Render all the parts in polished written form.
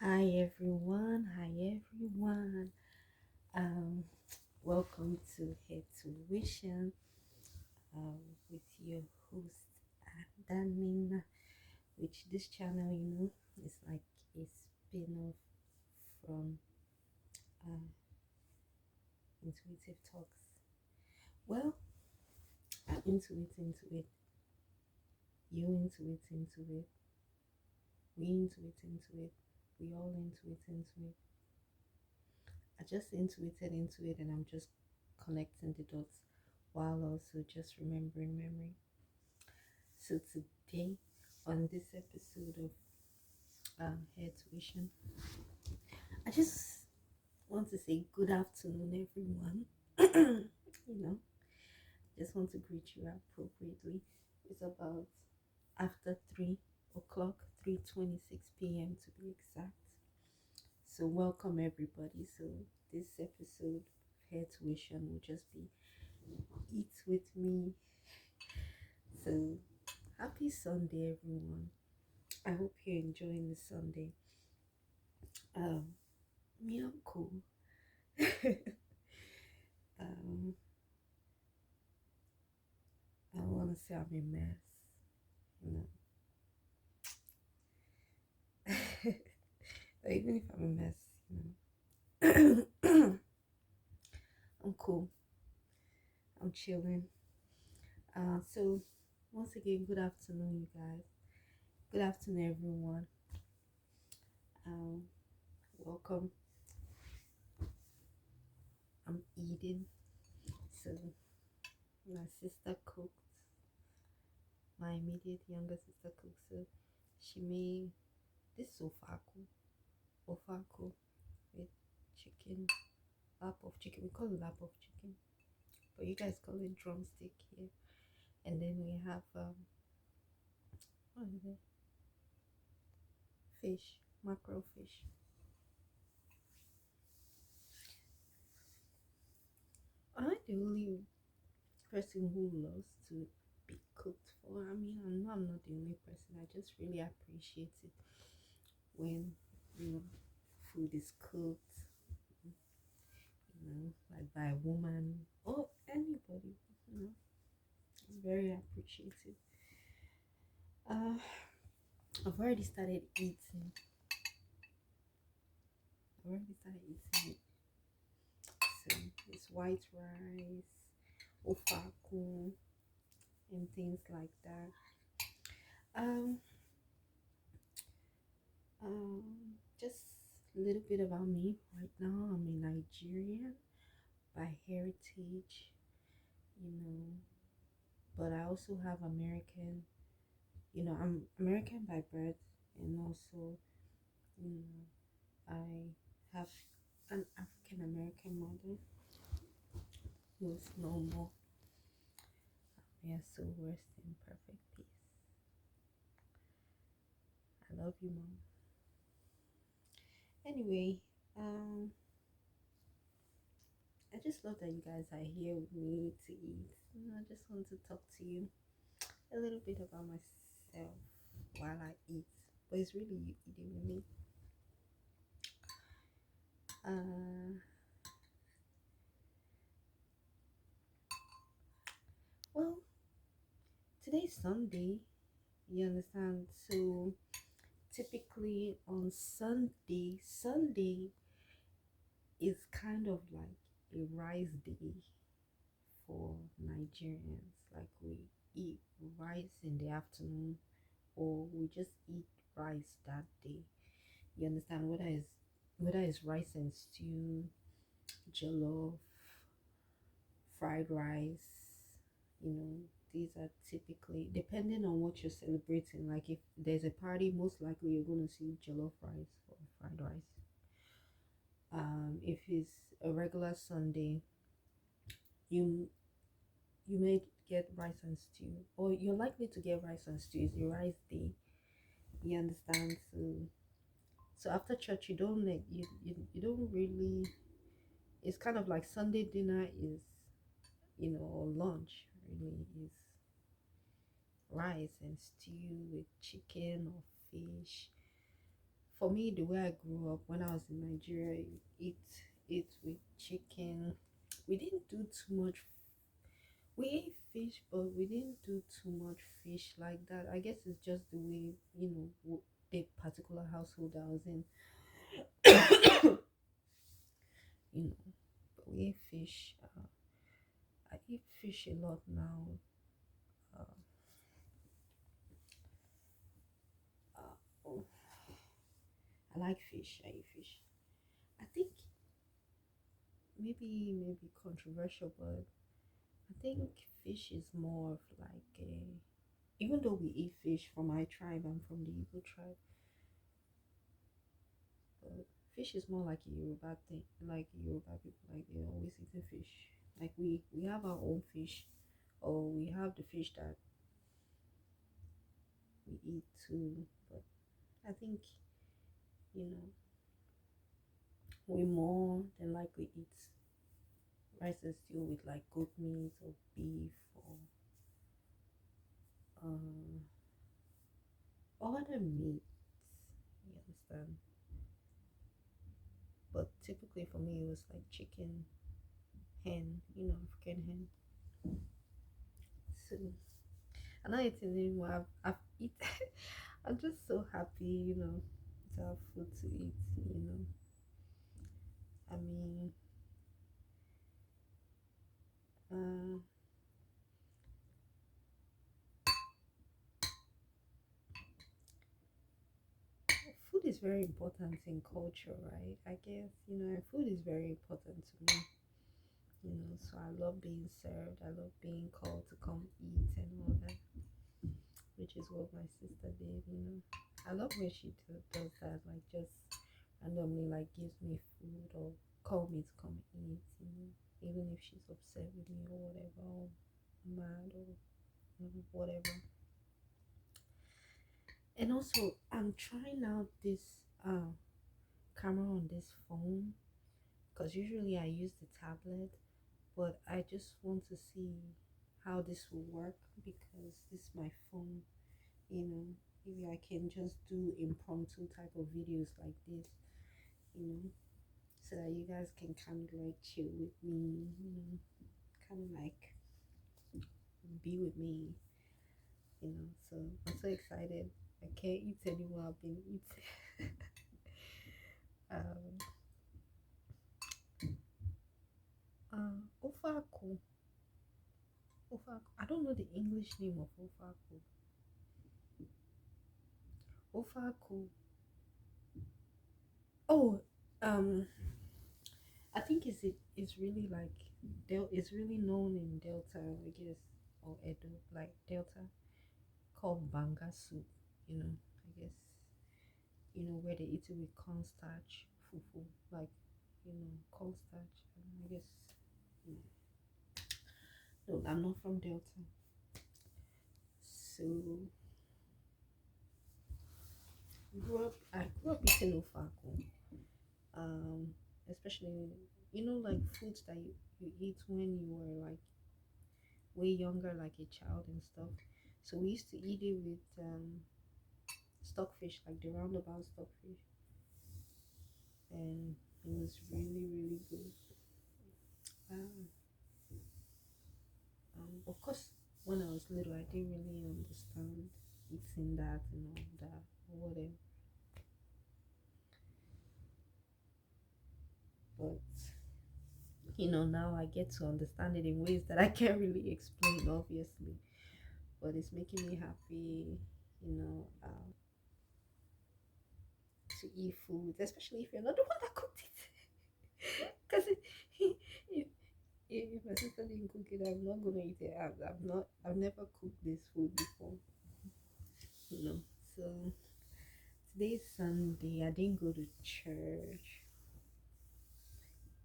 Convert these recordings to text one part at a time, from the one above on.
Hi everyone. Um, Welcome to Head Tuition with your host Danina. Which this channel, is like a spin-off from uh, Intuitive Talks. Well, I'm into it. You into it. We into it. We all into it. I just intuited into it, and I'm just connecting the dots while also just remembering memory. So today, on this episode of Hair Tuition, I just want to say good afternoon, everyone. you know, just want to greet you appropriately. It's about after 3 o'clock, 3:26 p.m. to be exact. So welcome everybody. So this episode of Hair Tuition will just be eat with me. So happy Sunday, everyone. I hope you're enjoying the Sunday. Um, Me, I'm cool. um, I don't want to say I'm a mess, you know. But even if I'm a mess, I'm cool. I'm chilling. So once again, good afternoon, you guys. Good afternoon, everyone. Um, Welcome. I'm eating. So my sister cooked. My immediate younger sister cooked. So she made this ofaku with chicken, lap of chicken. We call it lap of chicken, but you guys call it drumstick here. And then we have what is it? Fish, mackerel fish. Am I the only person who loves to be cooked for? I mean, I know I'm not the only person. I just really appreciate it when you know food is cooked, like by a woman or anybody. You know, it's very appreciated. Uh, I've already started eating. I've already started eating it. So it's white rice, ofaku, and things like that. Um, just a little bit about me. Right now, I'm a Nigerian by heritage, you know, but I also have American. I'm American by birth, and also, you know, I have an African American mother who's no more. Yeah, so rest in perfect peace. I love you, mom. Anyway, um, I just love that you guys are here with me to eat. I just want to talk to you a little bit about myself while I eat. But it's really you eating with me. Uh, well, today's Sunday. You understand? So typically on Sunday is kind of like a rice day for Nigerians. Like we eat rice in the afternoon, or we just eat rice that day. You understand? Whether it's rice and stew, jollof, fried rice, you know, these are typically depending on what you're celebrating. Like if there's a party, most likely you're gonna see jollof rice or fried rice. If it's a regular Sunday, you you may get rice and stew, or you're likely to get rice and stew. It's a rice day. You understand? So after church, you don't like you don't really. It's kind of like Sunday dinner is, or lunch really is rice and stew with chicken or fish. for me, the way I grew up when I was in Nigeria, eat eat with chicken. We didn't do too much. We ate fish, but we didn't do too much fish like that. I guess it's just the way, the particular household I was in. you know, but we ate fish. I eat fish a lot now. Uh, oh, I like fish. I eat fish. I think maybe controversial, but I think fish is more of like a. Even though we eat fish from my tribe, I'm from the Igbo tribe, but fish is more like a Yoruba thing. Like Yoruba people, like they're always eating fish. Like we have our own fish, or we have the fish that we eat too. But I think you know we more than likely eat rice and stew with like goat meat or beef um or other meats. You understand? But typically for me, it was like chicken, hen, African hen. So I'm not eating anymore. I've eaten. I'm just so happy, to have food to eat. I mean, uh, food is very important in culture, right? I guess food is very important to me. So I love being served. I love being called to come eat and all that, which is what my sister did. I love when she does that, like just randomly like gives me food or call me to come eat, even if she's upset with me or whatever, or mad or whatever. And also, I'm trying out this camera on this phone because usually I use the tablet, but I just want to see how this will work because this is my phone. You know, maybe I can just do impromptu type of videos like this, you know, so that you guys can kind of like chill with me, kind of like be with me. So I'm so excited. I can't eat anymore. I've been eating. um, Ofaku. Ofaku. I don't know the English name of Ofaku. Ofaku. Oh, um, I think it's really like it's really known in Delta, I guess, or Edo, like Delta, called banga soup. I guess where they eat it with cornstarch, fufu, like cornstarch. I guess. mm, No, I'm not from Delta, so I grew up eating ofaku. Especially like foods that you eat when you were like way younger, like a child and stuff. So we used to eat it with stockfish, like the roundabout stockfish, and it was really really good. Um, of course, when I was little, I didn't really understand eating that and all that or whatever. But now I get to understand it in ways that I can't really explain, obviously. But it's making me happy, to eat food, especially if you're not the one that cooked it. Because if, if my sister didn't cook it, I'm not gonna eat it. I've never cooked this food before, you know. So today's Sunday. I didn't go to church,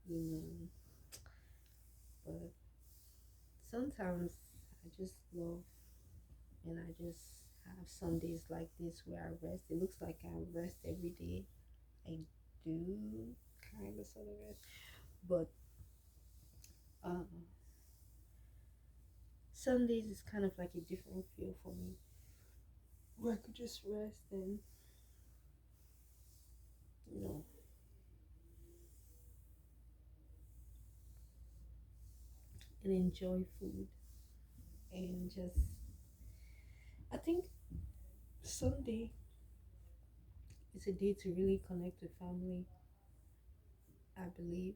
you know, but sometimes I just love and I just have Sundays like this where I rest. It looks like I rest every day. I do kind of sort of rest, but uh, Sundays is kind of like a different feel for me where I could just rest and you know, and enjoy food and just, I think Sunday is a day to really connect with family. I believe,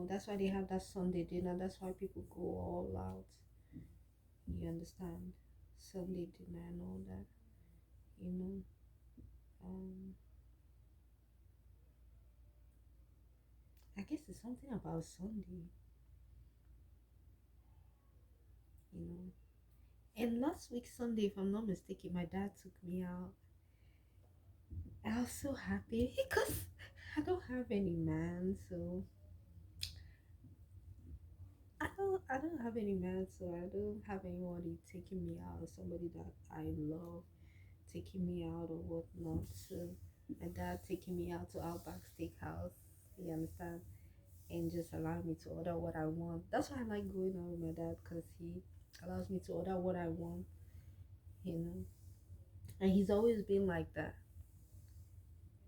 that's why they have that Sunday dinner. That's why people go all out. You understand? Sunday dinner and all that. You know, um, I guess it's something about Sunday. You know, and last week Sunday, if I'm not mistaken, my dad took me out. I was so happy because I don't have any man, so I don't have any man, so I don't have anybody taking me out or somebody that I love taking me out or whatnot. So my dad taking me out to Outback Steakhouse, you understand, and just allowing me to order what I want. That's why I like going out with my dad, because he allows me to order what I want, you know. And he's always been like that,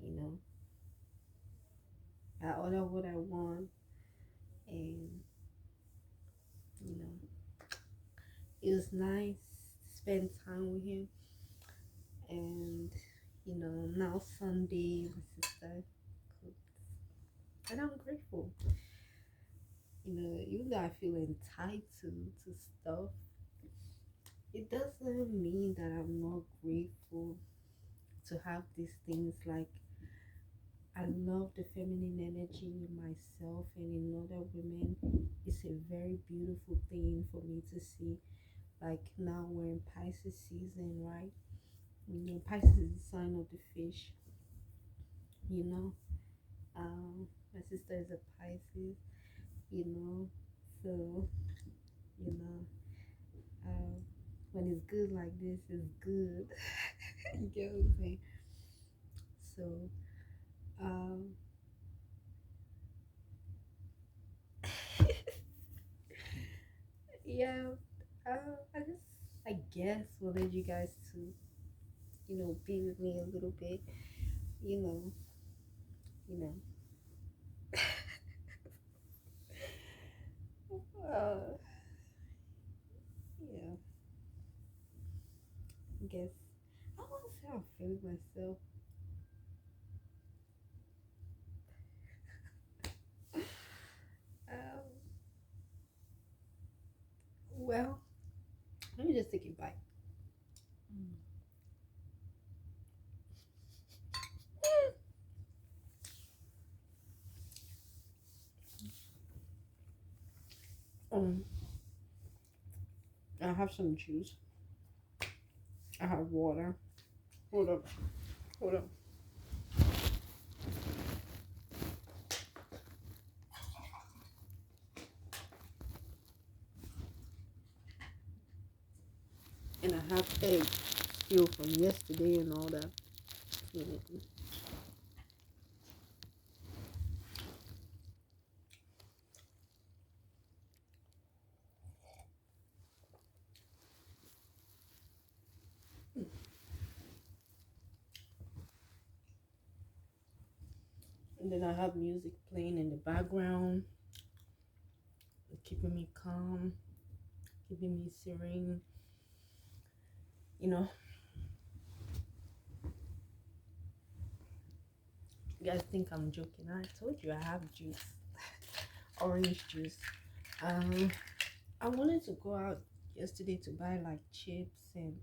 you know. I order what I want, and you know, it was nice to spend time with him. And now Sunday, my sister cooked, and I'm grateful. Even though I feel entitled to stuff, it doesn't mean that I'm not grateful to have these things. Like, I love the feminine energy in myself and in other women. It's a very beautiful thing for me to see. Like, now we're in Pisces season, right? Pisces is the sign of the fish, you know. My sister is a Pisces, you know. So, you know, um, when it's good like this, it's good. You get what I'm saying? So, um, yeah, I guess wanted you guys to, be with me a little bit, you know, you know. uh, yeah, I guess I want to say I'm feeling myself. Um, well, let me just take a bite. Um, I have some juice. I have water. Hold up, hold up. And I have eggs still from yesterday and all that. Mm. And then I have music playing in the background, keeping me calm, keeping me serene. You know, you guys think I'm joking. I told you I have juice, orange juice. Um, I wanted to go out yesterday to buy like chips and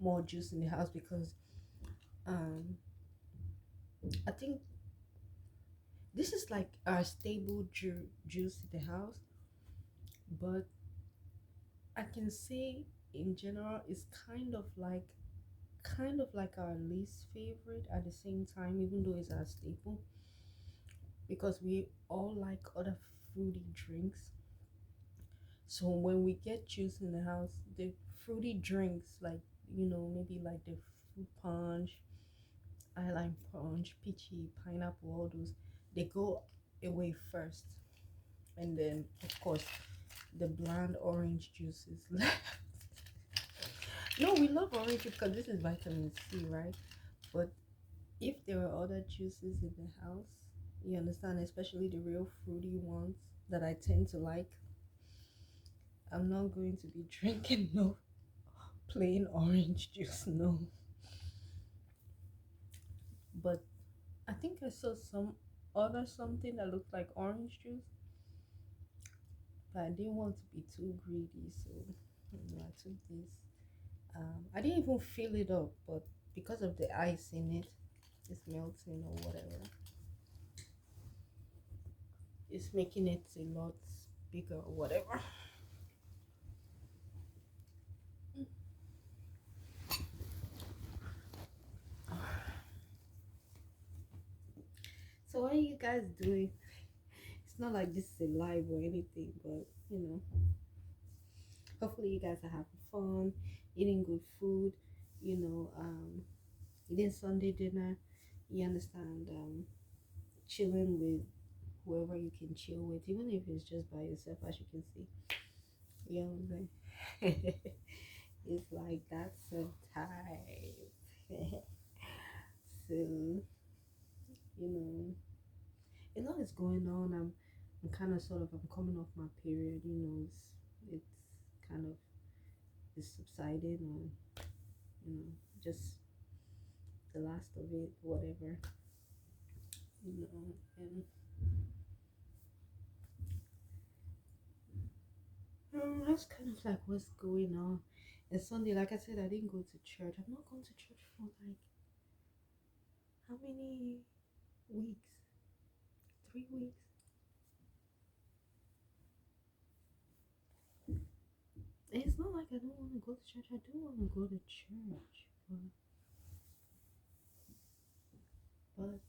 more juice in the house because um I think this is like our stable juice in the house, but I can say in general it's kind of like our least favorite at the same time, even though it's our staple, because we all like other fruity drinks. So when we get juice in the house, the fruity drinks, like, maybe like the fruit punch, island punch, peachy, pineapple, all those, they go away first. And then, of course, the bland orange juice is left. No, we love orange juice because this is vitamin C, right? But If there are other juices in the house, you understand, especially the real fruity ones that I tend to like, I'm not going to be drinking no plain orange juice, no. But I think I saw some other something that looked like orange juice, but I didn't want to be too greedy, so I took this. I didn't even fill it up, but because of the ice in it, it's melting or whatever. It's making it a lot bigger or whatever. So what are you guys doing? It's not like this is a live or anything, but hopefully you guys are having fun, eating good food, eating Sunday dinner. You understand? Chilling with whoever you can chill with, even if it's just by yourself, as you can see. You know what I'm saying? It's like that's a type. So, a lot is going on. I'm kind of sort of I'm coming off my period. It's kind of is subsiding, or just the last of it, whatever. And that's kind of like what's going on. And Sunday, like I said, I didn't go to church. I've not gone to church for like how many weeks? 3 weeks. And it's not like I don't want to go to church. I do want to go to church, but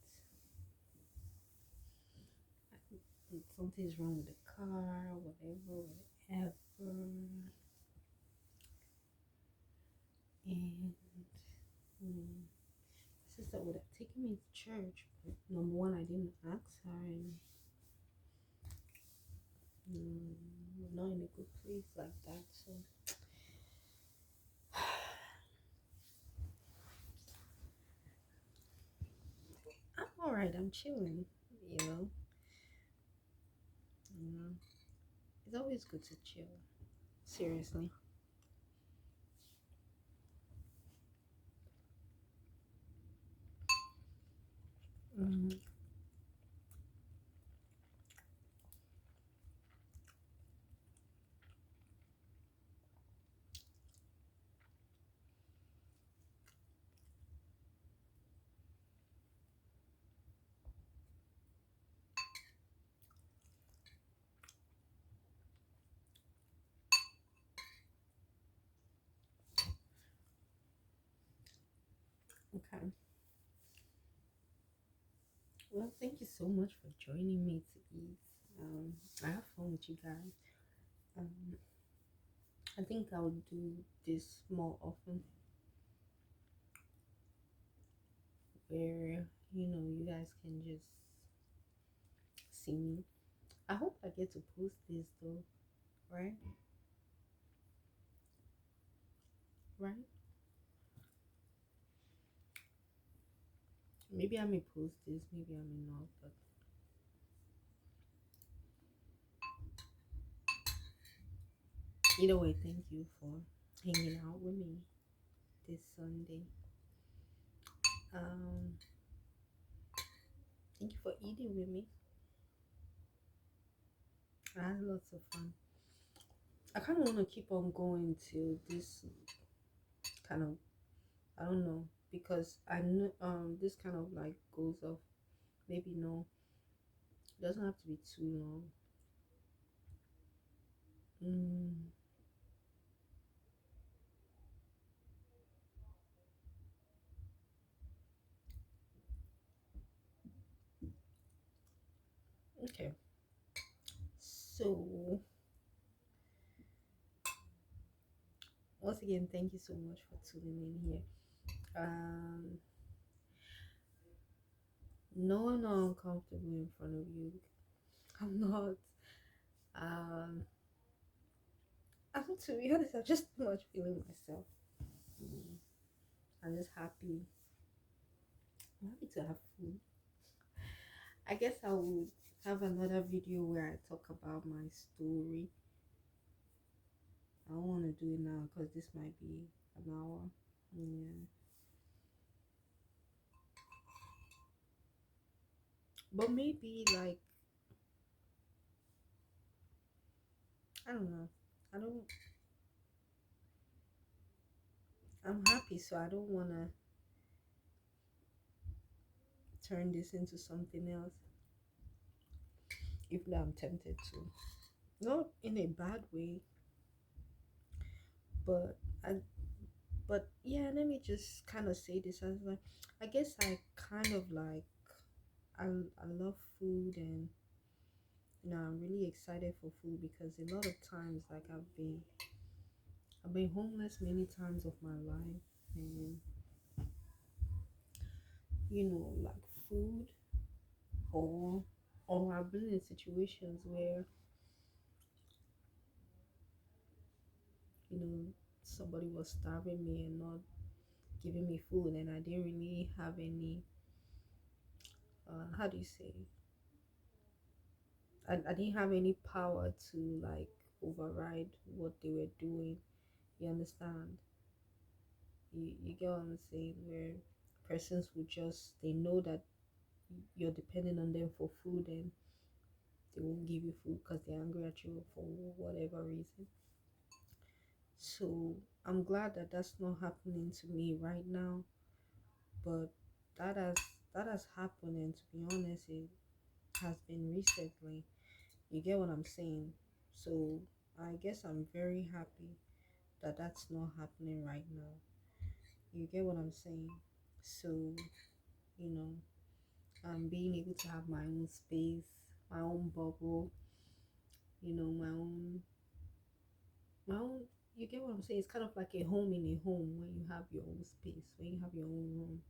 something's wrong with the car, whatever. And sister would have taken me to church, but number one, I didn't ask her, and we're not in a good place like that. So I'm all right. I'm chilling. You know, it's always good to chill. Seriously. Mm, okay. Well, thank you so much for joining me to eat. I have fun with you guys. Um, I think I would do this more often, where you guys can just see me. I hope I get to post this though, right? Right? Maybe I may post this, maybe I may not, but either way, thank you for hanging out with me this Sunday. Um, thank you for eating with me. I had lots of fun. I kind of want to keep on going till this kind of, I don't know, because I know this kind of like goes off. Maybe no, it doesn't have to be too long. Mm, okay. So once again, thank you so much for tuning in here. Um, no, I'm not uncomfortable in front of you. I'm not. Um, to be honest, I'm just too much feeling myself. Mm, I'm just happy. I'm happy to have food. I guess I would have another video where I talk about my story. I don't want to do it now because this might be an hour. Yeah. But maybe like, I don't know. I don't I'm happy, so I don't want to turn this into something else. If I'm tempted to. Not in a bad way, but I but yeah, let me just kind of say this as like, I guess I kind of like, I love food, and I'm really excited for food because a lot of times, like, I've been homeless many times of my life, and like food, or I've been in situations where you know somebody was starving me and not giving me food, and I didn't really have any, how do you say, I didn't have any power to like override what they were doing. You understand? You get what I'm saying? Where persons would just, they know that you're depending on them for food, and they won't give you food because they're angry at you for whatever reason. So I'm glad that that's not happening to me right now, but that has that has happened, and to be honest, it has been recently. You get what I'm saying? So I guess I'm very happy that that's not happening right now. You get what I'm saying? So, you know, being able to have my own space, my own bubble, my own, you get what I'm saying? It's kind of like a home in a home when you have your own space, when you have your own room,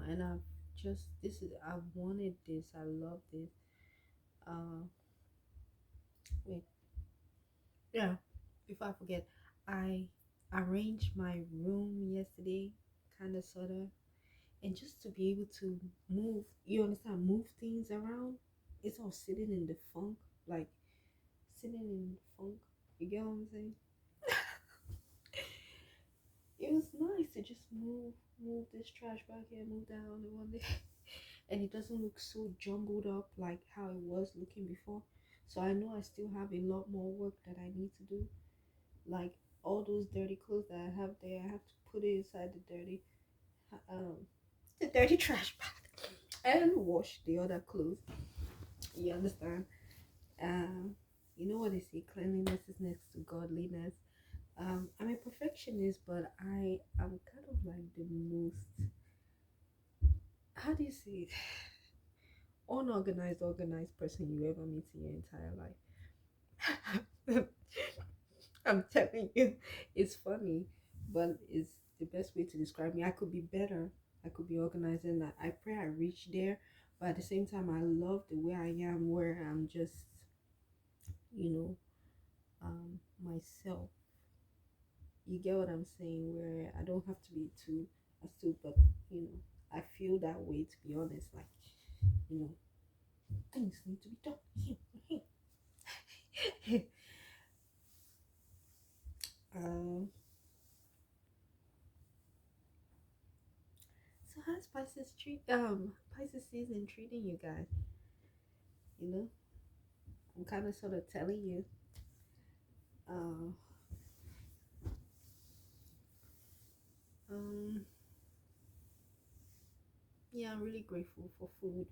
and I've wanted this, I love this. Uh, wait, yeah, before I forget, I arranged my room yesterday, kind of, sort of, and just to be able to move, you understand, move things around. It's all sitting in the funk, like sitting in funk. You get what I'm saying? It was nice to just move this trash back here, move that on the one day, and it doesn't look so jumbled up like how it was looking before. So I know I still have a lot more work that I need to do. Like all those dirty clothes that I have there, I have to put it inside um the dirty trash bag and wash the other clothes. You understand? Um, you know what they say, cleanliness is next to godliness. I'm a perfectionist, but I am kind of like the most, how do you say it, unorganized, organized person you ever meet in your entire life. I'm telling you, it's funny, but it's the best way to describe me. I could be better. I could be organized, and I pray I reach there. But at the same time, I love the way I am, where I'm just, you know, myself. You get what I'm saying? Where I don't have to be too astute, but you know, I feel that way, to be honest. Like, you know, things need to be done here. Here. um, so how's Pisces season treating you guys? You know, I'm kind of sort of telling you. Uh, um, yeah, I'm really grateful for food,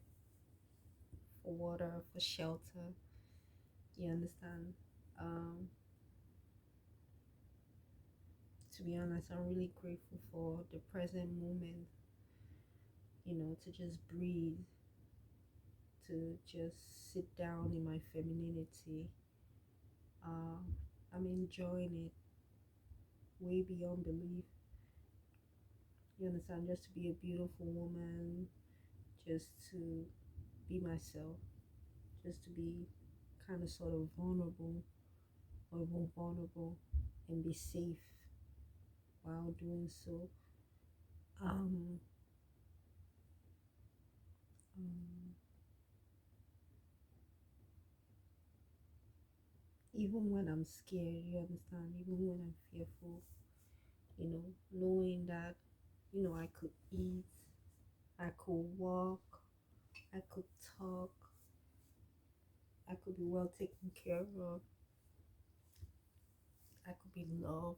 for water, for shelter. You understand? Um, to be honest, I'm really grateful for the present moment. To just breathe, to just sit down in my femininity. Uh, I'm enjoying it way beyond belief. You understand? Just to be a beautiful woman, just to be myself, just to be kind of sort of vulnerable, or even vulnerable, and be safe while doing so. Um, even when I'm scared, you understand, even when I'm fearful, knowing that, I could eat, I could walk, I could talk, I could be well taken care of, I could be loved,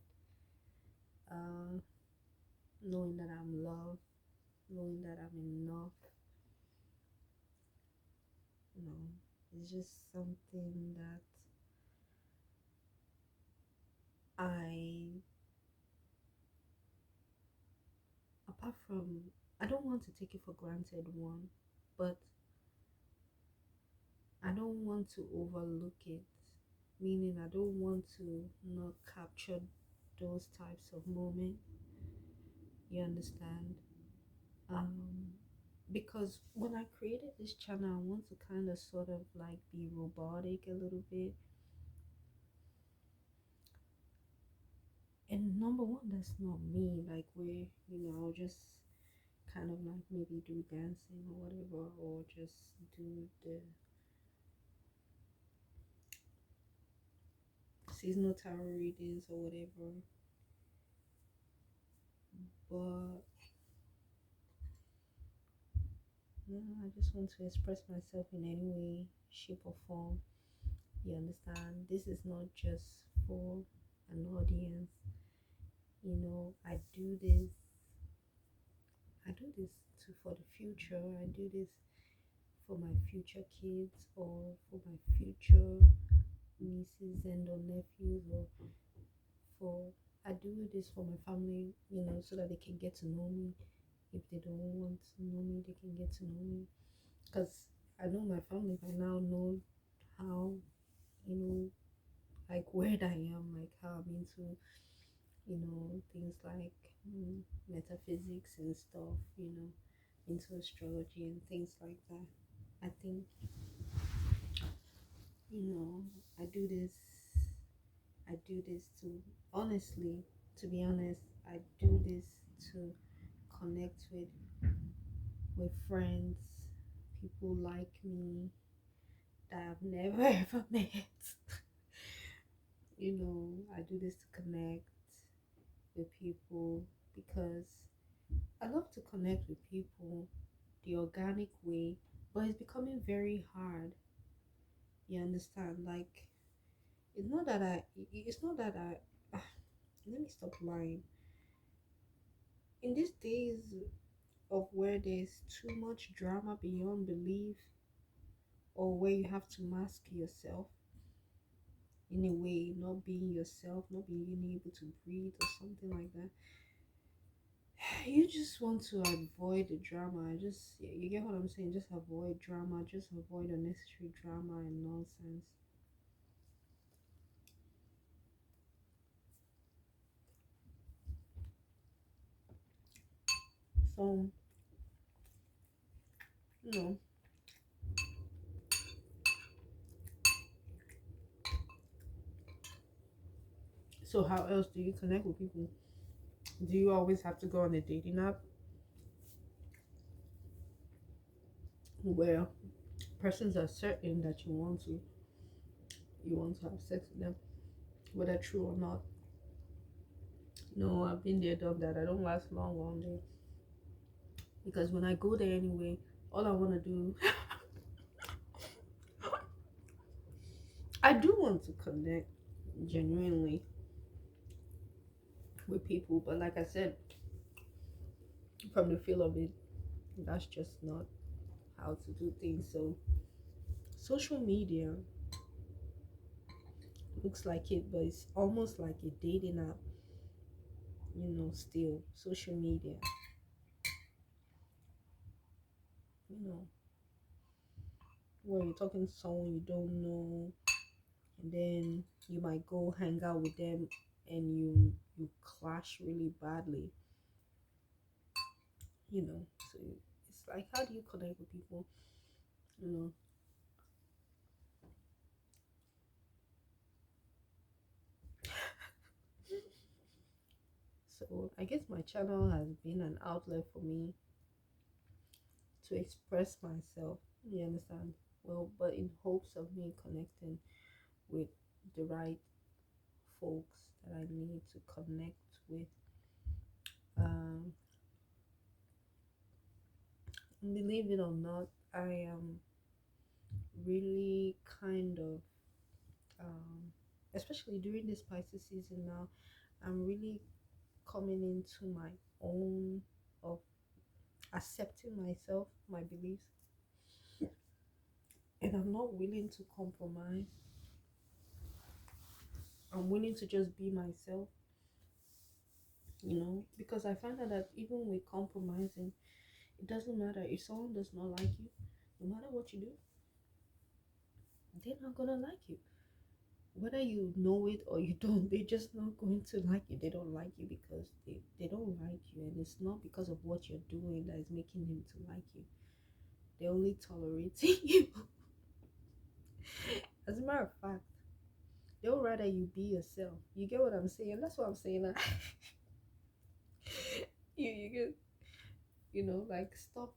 uh, knowing that I'm loved, knowing that I'm enough, it's just something that I, apart from, I don't want to take it for granted, one, but I don't want to overlook it, meaning I don't want to not capture those types of moments. You understand? Um, because when I created this channel, I want to kind of sort of like be robotic a little bit. And number one, that's not me. Like, where, I'll just kind of like maybe do dancing or whatever, or just do the seasonal tarot readings or whatever. But no, I just want to express myself in any way, shape, or form. You understand? This is not just for an audience. I do this for the future. I do this for my future kids, or for my future nieces and or nephews, or for I do this for my family, so that they can get to know me. If they don't want to know me, they can get to know me. Because I know my family by now know how, like where I am, like how I'm into, things like metaphysics and stuff, into astrology and things like that. I think, you know, I do this, to, honestly, to be honest, I do this to connect with friends, people like me that I've never ever met. I do this to connect with people because I love to connect with people the organic way, but it's becoming very hard. You understand? Like, it's not that I, let me stop lying. In these days of where there's too much drama beyond belief, or where you have to mask yourself in a way, not being yourself, not being able to breathe or something like that, you just want to avoid the drama. You get what I'm saying? Just avoid drama, just avoid unnecessary drama and nonsense. So, you know, so how else do you connect with people? Do you always have to go on a dating app where persons are certain that you want to have sex with them, whether true or not? No, I've been there, done that. I don't last long on there because when I go there anyway, all I want to do, I do want to connect genuinely with people, but like I said, from the feel of it, that's just not how to do things. So, social media looks like it, but it's almost like a dating app, still. Social media, you know, where you're talking to someone you don't know, and then you might go hang out with them and you clash really badly, so it's like, how do you connect with people, you know so I guess my channel has been an outlet for me to express myself, you understand, well, but in hopes of me connecting with the right folks that I need to connect with. Um, Believe it or not, I am really kind of, especially during this Pisces season now, I'm really coming into my own of accepting myself, my beliefs, and I'm not willing to compromise. I'm willing to just be myself, because I find out that even with compromising, it doesn't matter if someone does not like you, no matter what you do, they're not gonna like you. Whether you know it or you don't, they're just not going to like you. They don't like you because they don't like you, and it's not because of what you're doing that is making them to like you. They're only tolerating you. As a matter of fact, they'll rather you be yourself. You get what I'm saying? That's what I'm saying. You get, like, stop,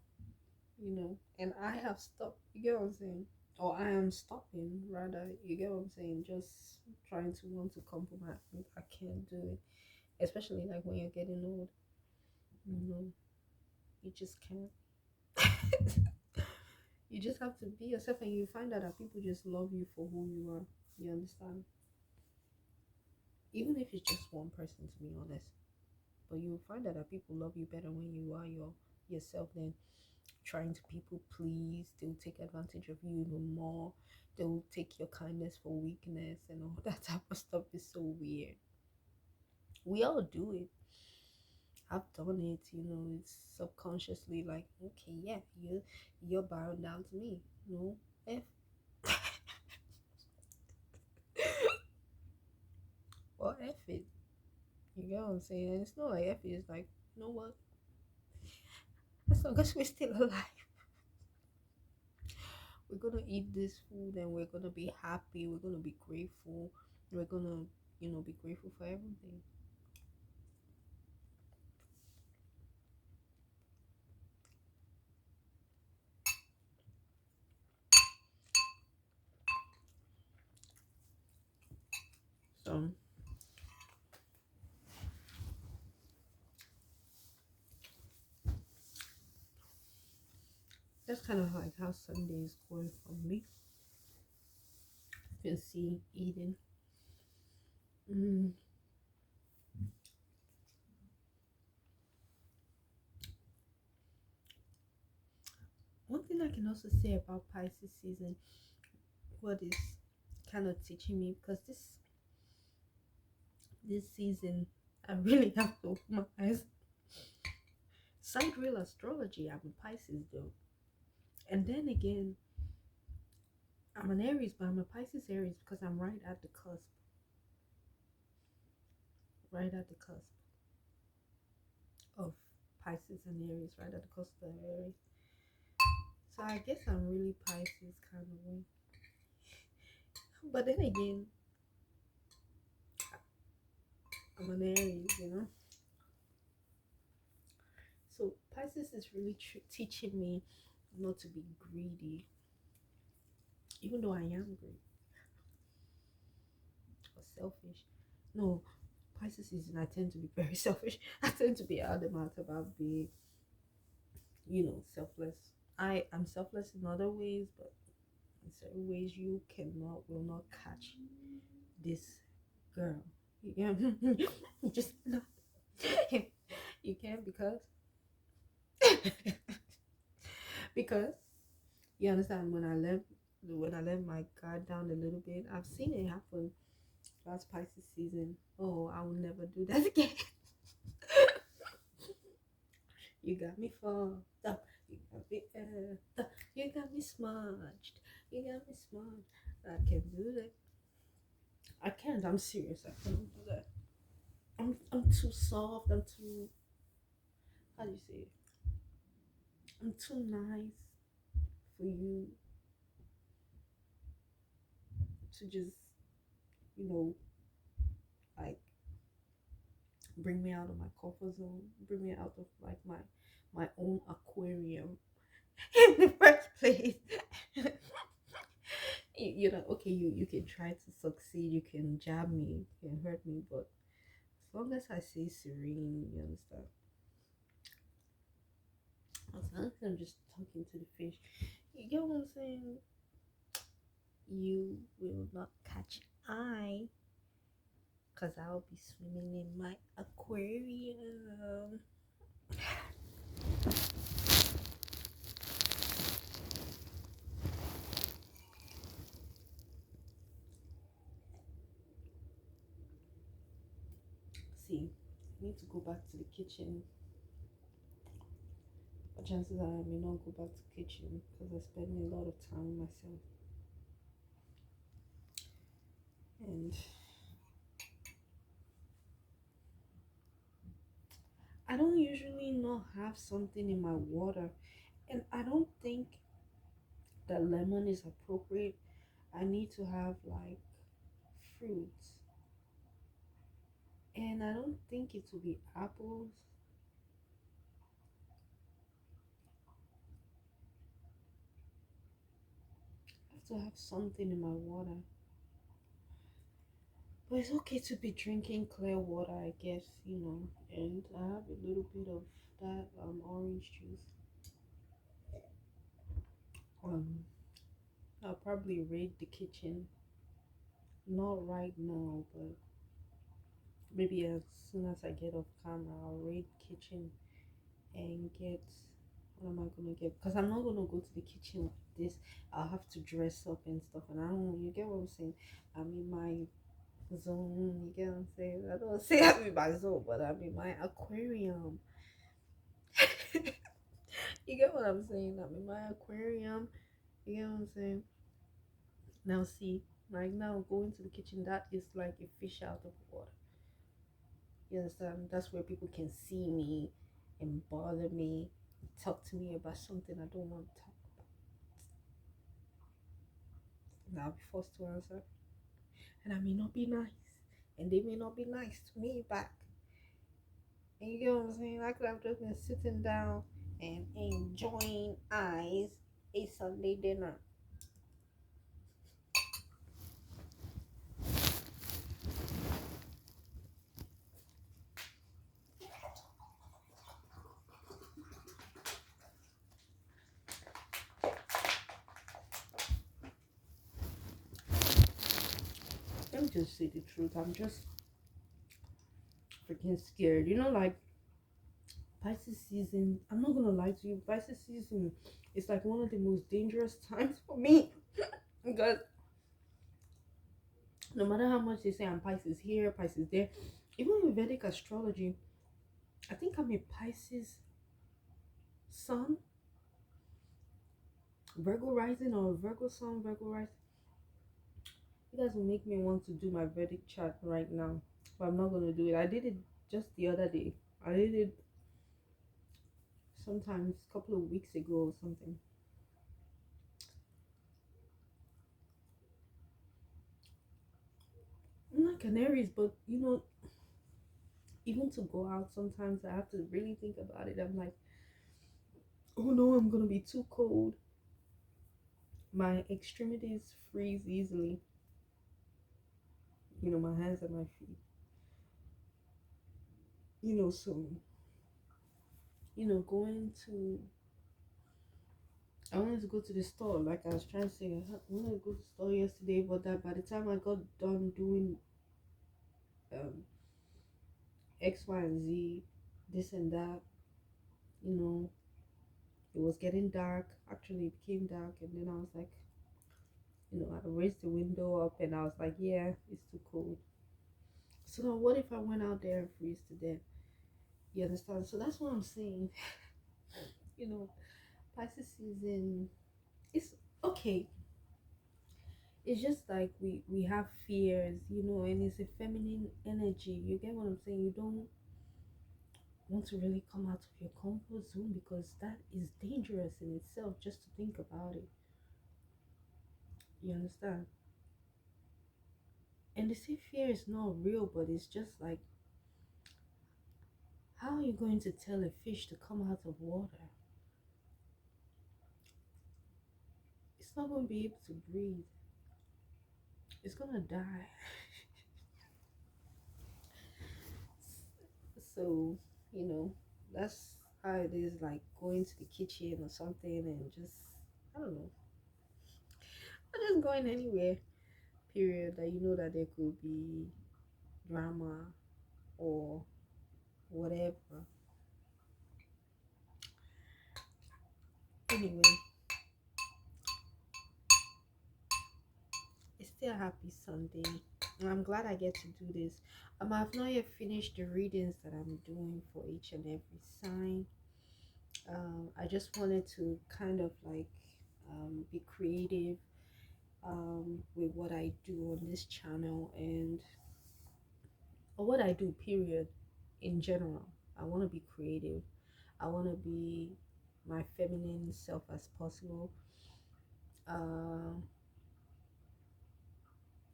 and I have stopped. You get what I'm saying? Or I am stopping, rather. You get what I'm saying? Just trying to want to compromise. I can't do it. Especially like when you're getting old. You know, you just can't. You just have to be yourself, and you find out that people just love you for who you are. You understand? Even if it's just one person, to be honest. But you'll find out that people love you better when you are yourself than trying to people please. They'll take advantage of you even more. They'll take your kindness for weakness, and all that type of stuff is so weird. We all do it. I've done it, it's subconsciously like, okay, yeah, you're bowing down to me. No, F. Well, F it. You get what I'm saying? And it's not like F it, it's like, you know what? As long as we're still alive, we're gonna eat this food and we're gonna be happy, we're gonna be grateful, we're gonna, be grateful for everything. So that's kind of like how Sunday is going for me. You can see eating. Mm. One thing I can also say about Pisces season, what is kind of teaching me, because this season I really have to open my eyes. Sidereal astrology, I'm a Pisces though. And then again, I'm an Aries, but I'm a Pisces Aries because I'm right at the cusp. Right at the cusp of Pisces and Aries, right at the cusp of Aries. So I guess I'm really Pisces kind of way. But then again, I'm an Aries. So Pisces is really teaching me not to be greedy, even though I am greedy or selfish. No, Pisces season I tend to be very selfish. I tend to be adamant about being, selfless. I am selfless in other ways, but in certain ways will not catch this girl. Yeah, you just not. You can't because you understand when I let my guard down a little bit. I've seen it happen last Pisces season. Oh, I will never do that again. You got me fucked up. You got me You got me smudged. You got me smudged. I can't do that. I can't. I'm serious. I can't do that. I'm too soft. I'm too, how do you say it? I'm too nice for you to just, you know, like, bring me out of my comfort zone, bring me out of like my own aquarium in the first place. Okay, you can try to succeed, you can jab me, you can hurt me, but as long as I stay serene, you understand? As long as I'm just talking to the fish, you get what I'm saying? You will not catch eye because I'll be swimming in my aquarium. See, I need to go back to the kitchen. But chances are I may not go back to the kitchen because I spend a lot of time with myself. And I don't usually not have something in my water. And I don't think that lemon is appropriate. I need to have like fruits. And I don't think it will be apples. I have to have something in my water. But it's okay to be drinking clear water, I guess, And I have a little bit of that orange juice. Um, I'll probably raid the kitchen. Not right now, but maybe as soon as I get off camera, I'll raid kitchen and get what am I gonna get? Because I'm not gonna go to the kitchen with this. I'll have to dress up and stuff, and I don't. You get what I'm saying? I'm in my zone. You get what I'm saying? I don't say I'm in my zone, but I'm in my aquarium. You get what I'm saying? I'm in my aquarium. You get what I'm saying? Now see, right now going to the kitchen, that is like a fish out of water. You understand? That's where people can see me and bother me, talk to me about something I don't want to talk about. And I'll be forced to answer. And I may not be nice. And they may not be nice to me back. And you get what I'm saying? I could have just been sitting down and enjoying eyes a Sunday dinner. Let me just say the truth. I'm just freaking scared. Like Pisces season, I'm not gonna lie to you, Pisces season is like one of the most dangerous times for me. Because no matter how much they say I'm Pisces here, Pisces there, even in Vedic astrology, I think I'm a Pisces sun, Virgo rising, or Virgo sun, Virgo rising. You guys will make me want to do my Vedic chart right now, but I'm not gonna do it. I did it just the other day. I did it sometimes a couple of weeks ago or something. I'm not Canaries, but even to go out sometimes I have to really think about it. I'm like, oh no, I'm gonna be too cold. My extremities freeze easily. My hands and my feet. So going to I wanted to go to the store, like I was trying to say. I wanted to go to the store yesterday, but that by the time I got done doing um X, Y, and Z, this and that, you know, it was getting dark. Actually, it became dark, and then I was like, I raised the window up, and I was like, yeah, it's too cold. So now, what if I went out there and freeze to death? You understand? So that's what I'm saying. you know, Pisces season is okay. It's just like we have fears, and it's a feminine energy. You get what I'm saying? You don't want to really come out of your comfort zone because that is dangerous in itself. Just to think about it, you understand? And they say fear is not real, but it's just like, how are you going to tell a fish to come out of water? It's not going to be able to breathe. It's gonna die. So, you know, that's how it is, like going to the kitchen or something and just, I don't know, not just going anywhere, period, that you know that there could be drama or whatever. Anyway, it's still a happy Sunday. And I'm glad I get to do this. I've not yet finished the readings that I'm doing for each and every sign. I just wanted to kind of like be creative with what I do on this channel and or what I do, period, in general. I want to be creative. I want to be my feminine self as possible. Uh,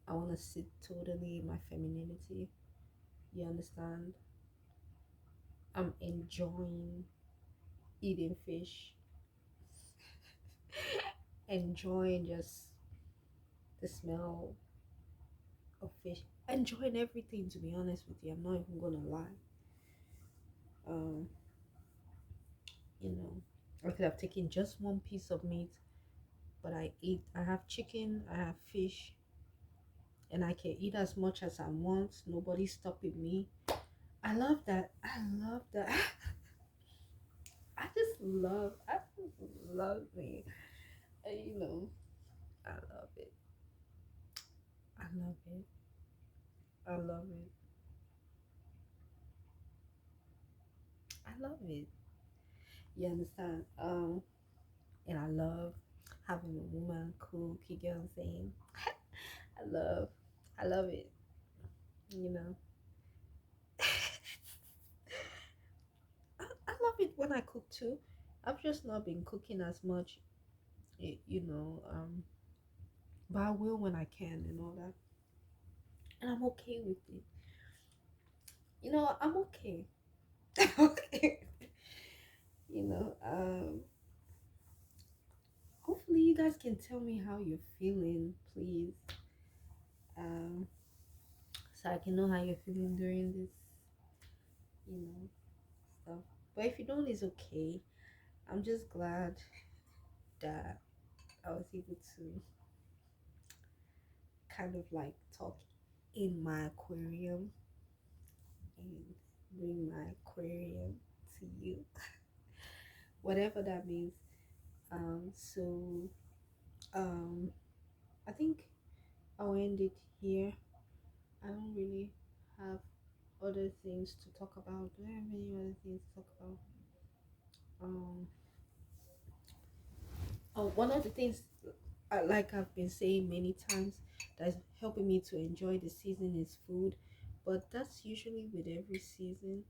I want to sit totally in my femininity. You understand? I'm enjoying eating fish, enjoying just the smell of fish, enjoying everything, to be honest with you. I'm not even gonna lie. Um, you know, I could have taken just one piece of meat, but I have chicken, I have fish, and I can eat as much as I want. Nobody's stopping me. I love that. I love that. I just love me. And, you know, I love it. I love it. I love it. I love it. You understand? And I love having a woman cook. You get what I'm saying? I love, I love it. You know, I love it when I cook too. I've just not been cooking as much, you know. But I will when I can and all that, and I'm okay with it. You know, I'm okay. Okay. You know, hopefully you guys can tell me how you're feeling, please. Um, so I can know how you're feeling during this, you know, stuff. But if you don't, it's okay. I'm just glad that I was able to kind of like talk in my aquarium and bring my aquarium to you, whatever that means. So um, I think I'll end it here. I don't really have other things to talk about. Do I have any other things to talk about? Um, oh, one of the things, like I've been saying many times, that's helping me to enjoy the season is food, but that's usually with every season.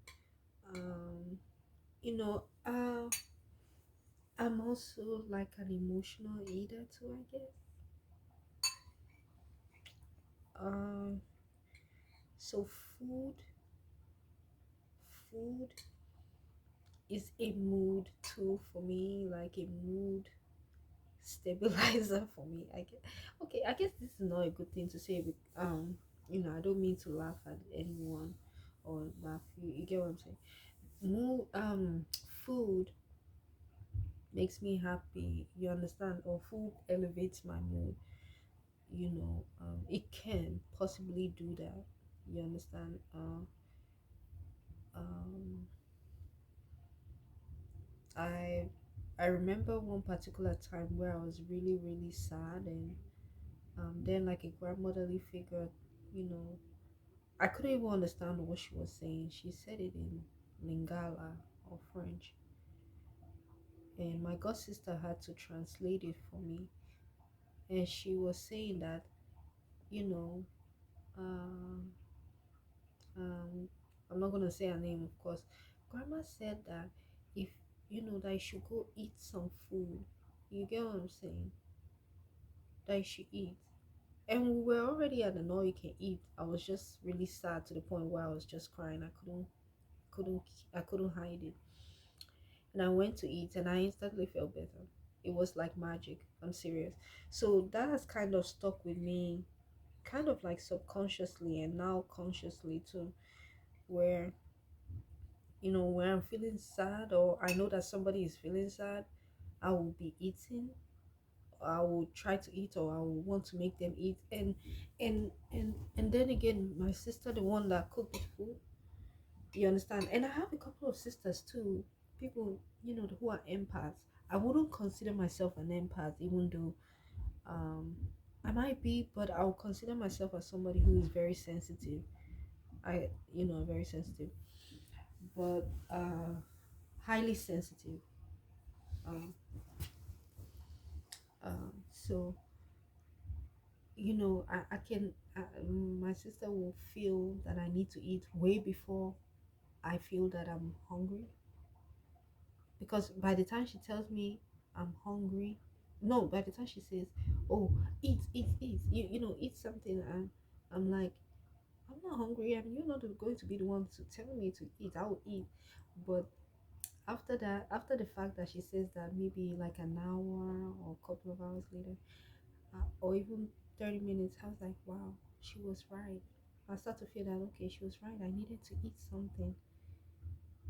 Um, you know, I'm also like an emotional eater too, I guess. Um, so food is a mood too for me, like a mood stabilizer for me. I guess. Okay, I guess this is not a good thing to say. You know, I don't mean to laugh at anyone or laugh. You get what I'm saying? Mood, food makes me happy. You understand? Or food elevates my mood. You know, it can possibly do that. You understand? Um, I I remember one particular time where I was really really sad, and then like a grandmotherly figure, you know, I couldn't even understand what she was saying. She said it in Lingala or French, and my god sister had to translate it for me. And she was saying that, you know, um, um, I'm not gonna say her name, of course. Grandma said that if you know that I should go eat some food. You get what I'm saying? That I should eat. And we were already at an all you can eat. I was just really sad to the point where I was just crying. Couldn't I couldn't hide it. And I went to eat and I instantly felt better. It was like magic. I'm serious. So that has kind of stuck with me kind of like subconsciously and now consciously too, where when I'm feeling sad or I know that somebody is feeling sad, I will be eating. I will try to eat, or I will want to make them eat. And then again, my sister, the one that cooked the food, you understand. And I have a couple of sisters too, people who are empaths. I wouldn't consider myself an empath, even though um I might be, but I'll consider myself as somebody who is very sensitive. Very sensitive, but highly sensitive. Um, so I can. My sister will feel that I need to eat way before I feel that I'm hungry, because by the time she tells me I'm hungry, no, by the time she says, "Oh, eat, eat, eat," eat something, and I'm like, I'm not hungry, and you're not going to be the one to tell me to eat. I will eat, but after that, after the fact that she says that, maybe like an hour or a couple of hours later, or even 30 minutes, I was like, wow, she was right. I start to feel that, okay, she was right. I needed to eat something.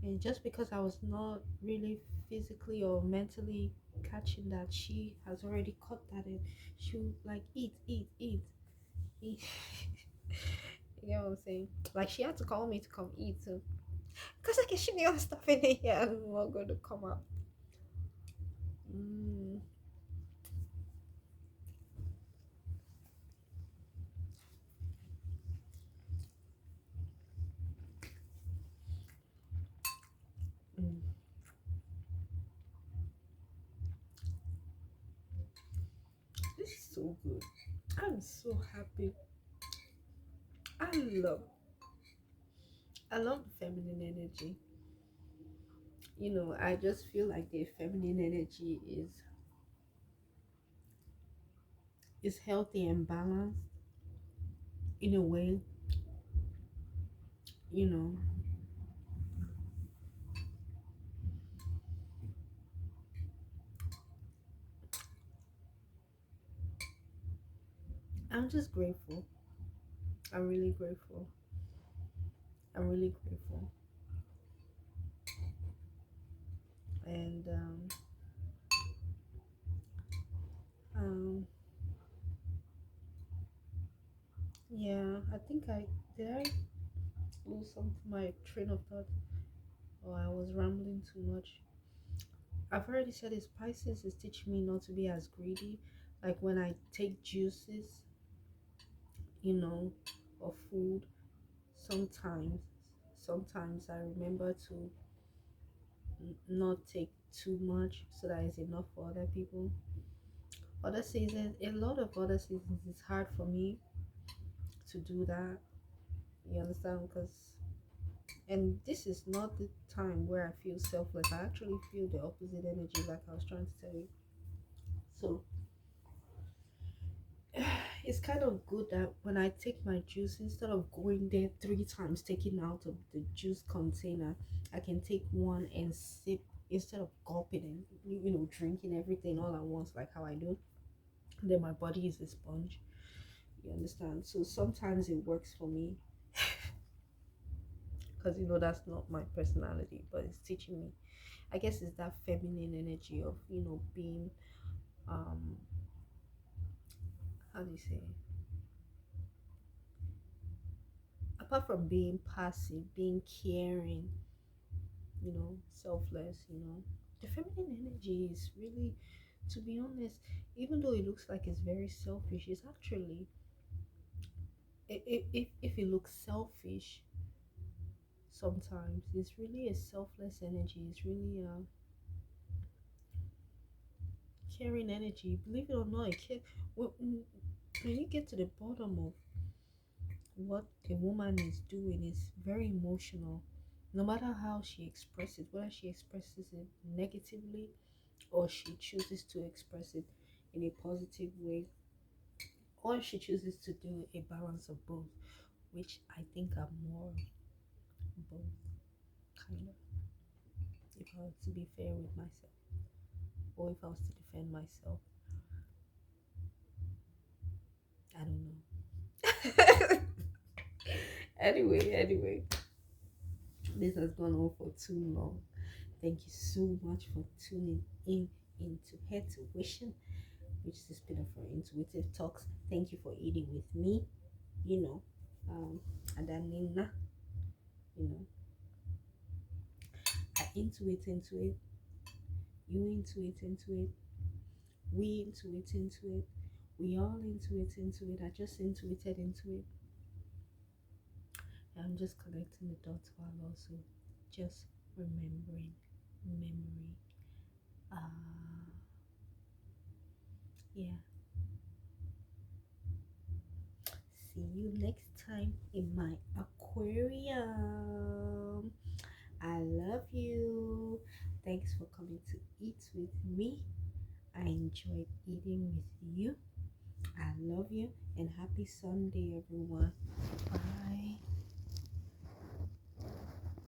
And just because I was not really physically or mentally catching that, she has already caught that, and she would like, eat, eat, eat, eat. You know what I'm saying? Like, she had to call me to come eat too. Because I can shoot the other stuff in here and I'm not going to come out. Mm, mm. This is so good. I'm so happy. I love I love the feminine energy. I just feel like the feminine energy is healthy and balanced in a way. You know, I'm just grateful. I'm really grateful. I'm really grateful. And um, yeah, I think I lose some my train of thought, or I was rambling too much. I've already said this. Pisces is teaching me not to be as greedy. Like when I take juices, you know, of food, sometimes, sometimes I remember to not take too much so that it's enough for other people. Other seasons, a lot of other seasons, it's hard for me to do that. You understand? And this is not the time where I feel selfless. I actually feel the opposite energy, like I was trying to tell you. So it's kind of good that when I take my juice, instead of going there three times, taking out of the juice container, I can take one and sip instead of gulping and drinking everything all at once, like how I do. Then my body is a sponge. You understand? So sometimes it works for me, because that's not my personality, but it's teaching me. I guess it's that feminine energy of being um how do you say, apart from being passive, being caring, selfless, the feminine energy is really, to be honest, even though it looks like it's very selfish, it's actually, if it looks selfish sometimes, it's really a selfless energy. It's really a caring energy. Believe it or not, when you get to the bottom of what a woman is doing, is very emotional. No matter how she expresses, whether she expresses it negatively or she chooses to express it in a positive way, or she chooses to do a balance of both, which I think are more both, kind of, if I was to be fair with myself, or if I was to defend myself. I don't know. Anyway, this has gone on for too long. Thank you so much for tuning in into Head to Vision, which is the spin off for Intuitive Talks. Thank you for eating with me. You know, Adanina, you know, I intuit into it, you intuit into it, we intuit into it, we all intuit into it. I just intuited into it. I'm just connecting the dots while also just remembering memory. Yeah. See you next time in my aquarium. I love you. Thanks for coming to eat with me. I enjoyed eating with you. I love you and happy Sunday, everyone. Bye.